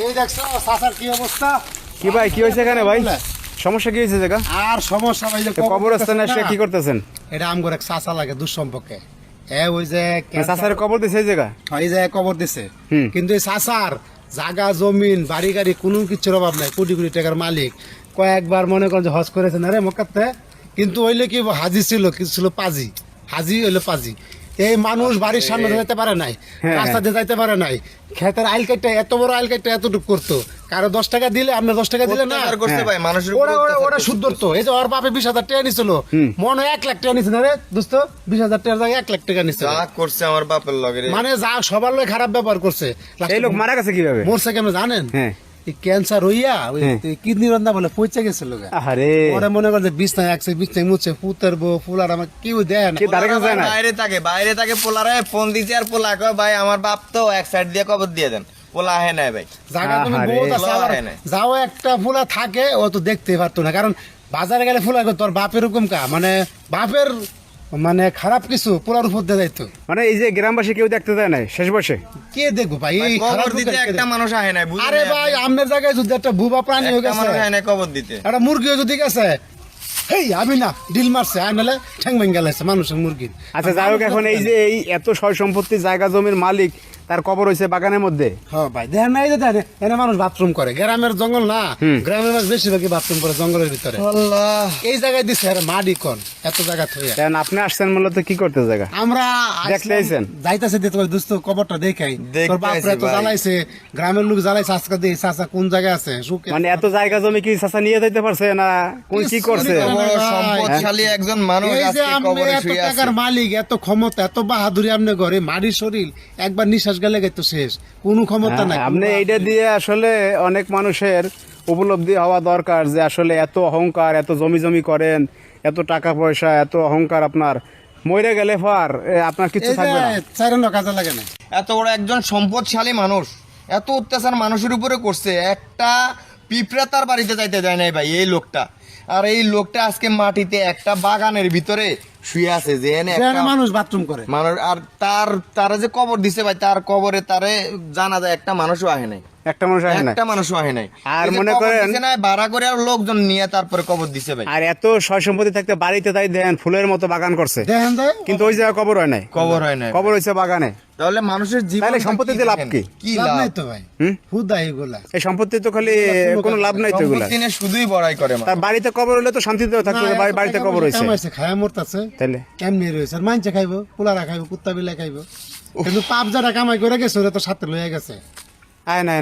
এই দেখছো চাচার কি অবস্থা। কি ভাই কি হয়েছে এখানে ভাই? সমস্যা কি হয়েছে জায়গা? আর সমস্যা ভাই যে কবরস্থানে এসে কি করতেছেন? এটা আমগর এক চাচা লাগে দুঃসম্পর্কে। ওই যে চাচার কবর দিছে এই জায়গা? এই যে কবর দিছে, কিন্তু এই চাচার জায়গা জমিন বাড়ি গাড়ি কোনো কিছুর অভাব নাই, কোটি কোটি টাকার মালিক। কয়েকবার মনে করেন যে হজ করেছেন আরে মক্কাতে, কিন্তু হইলে কি হাজি ছিল, কিছু ছিল পাজি, হাজি হইলো পাজি। এই মানুষ বাড়ির সামনে যাইতে পারে নাই, রাস্তা দিয়ে যাইতে পারে নাই, ক্ষেতের আইল কাটটা এত বড় আইল কাটটা এতটুকু করতো। কারো 10 টাকা দিলে আপনি 10 টাকা দিলে না ওরা শুদ্ধ তো। এই যে ওর বাপে 20,000 টাকা নিছিল, মনে হয় 1 লাখ টাকা নিছে না রে দোস্ত, 20,000 টাকার জায়গায় 1 লাখ টাকা নিছে। করছে আমার বাপের লগে, মানে যা সবার লোক খারাপ ব্যবহার করছে। এই লোক মারা গেছে কিভাবে? মরছে কেমন জানেন? হ্যাঁ, ক্যান্সার হইয়া কিডনি রন্দা বলে পৌঁছে গেছিল। আরে ওরা মনে করে যে বিছনায় একছে, বিছনায় মুছে পুতের বউ ফুলার আমার কেউ দেয় না, বাইরে থাকে পোলারে ফোন দিছে আর পোলা কয় ভাই আমার বাপ তো এক সাইড দিয়ে কবর দিয়ে দেন। পোলা আহে নাই ভাই, জায়গা তুমি বহুত আছে, আবার যাও একটা ফুলা থাকে ও তো দেখতে পারতো না, কারণ বাজারে গেলে ফুলা তোর বাপের হুকুম কা, মানে বাপের মানে খারাপ কিছু পোলার উপর দিয়ে যাইতো। মানে এই যে গ্রামবাসী কেউ দেখতে দেয় নাই শেষ বসে? কে দেখবো ভাই? এই কবর দিতে একটা মানুষ আহে নাই। আরে ভাই আপনার জায়গায় যদি একটা বুবা প্রাণী হয়ে গেছে, মানুষ আহে নাই কবর দিতে, একটা মুরগিও যদি গেছে, হেই আমি না ডিল মারছে আর নালে ঠ্যাং ভেঙে গেছে মানুষের মুরগির। আচ্ছা যাই হোক, এখন এই যে এই এত সয় সম্পত্তি জায়গা জমির মালিক, তার কবর হয়েছে বাগানের মধ্যে। হ্যাঁ ভাই দেখেন না, এই যে দেখেন এনে মানুষ বাথরুম করে, গ্রামের জঙ্গল না, গ্রামের মানুষ বেশিরভাগই বাথরুম করে জঙ্গলের ভিতরে। এই জায়গায় দিচ্ছে মাটি কোন এত জায়গা থইয়া। আপনি আসছেন মূলত কি করতে জায়গা? আমরা দেখতে আইছেন? যাইতাছে দিতে পারি দোস্ত, কবরটা দেখাই। তোর বাপরে তো জ্বালাইছে, গ্রামের লোক জ্বালাইছে, আজকে দিয়ে চাচা কোন জায়গায় আছে। মানে এত জায়গা জমি কি চাচা নিয়ে যাইতে পারছে না কোন কি করছে? সম্পদশালী একজন মানুষ এই যে আজকে আপনি কবরে এত শুয়ে আছে। টাকার মালিক, এত ক্ষমতা, এত বাহাদুরি আপনি ঘরে, মাটির শরীর, একবার নিঃশ্বাস গেলে তো শেষ, কোনো ক্ষমতা নাই। আপনি এইটা দিয়ে আসলে অনেক মানুষের উপলব্ধি হওয়া দরকার যে আসলে এত অহংকার, এত জমি জমি করেন, এত টাকা পয়সা, এত অহংকার, আপনার মরে গেলে আপনার কিছু থাকবে না, চাইরন কাজে লাগে না। এত বড় একজন সম্পদশালী মানুষ এত অত্যাচার মানুষের উপরে করছে, একটা পিঁপড়া তার বাড়িতে যাইতে দেয় নাই ভাই এই লোকটা। আর এই লোকটা আজকে মাটিতে একটা বাগানের ভিতরে শুয়ে আছে, যে মানুষ বাথরুম করে মানুষ। আর তারা যে কবর দিছে ভাই, তার কবরে তারে জানা যায় একটা মানুষও আহে নাই, একটা মানুষও আহে নাই। আর মনে করেন ভাড়া করে আর লোকজন নিয়ে তারপরে কবর দিছে ভাই। আর এত সয় সম্পত্তি থাকতে বাড়িতে তাই দেন ফুলের মতো বাগান করছে, কিন্তু ওই জায়গায় কবর হয় নাই, কবর হয়েছে বাগানে। তাহলে মানুষের জীবন সম্পত্তিতে লাভ কি? কি লাভ নাই তো ভাই, হুদা এগুলা এই সম্পত্তি তো খালি কোনো লাভ নাই তো, এগুলা শুধুই বড়াই করে। তার বাড়িতে কবর হলে তো শান্তিতে থাকতো, বাড়িতে কবর হয়েছে খায়া মরতাছে, তাইলে কেমনি রয়েছে? আর মাইনছে খাইবো, পোলারা খাইবো, কুত্তা বিলাই খাইবো, কিন্তু পাপ যারা কামাই করে গেছে ওরা তো সাথে লইয়া গেছে। আয় না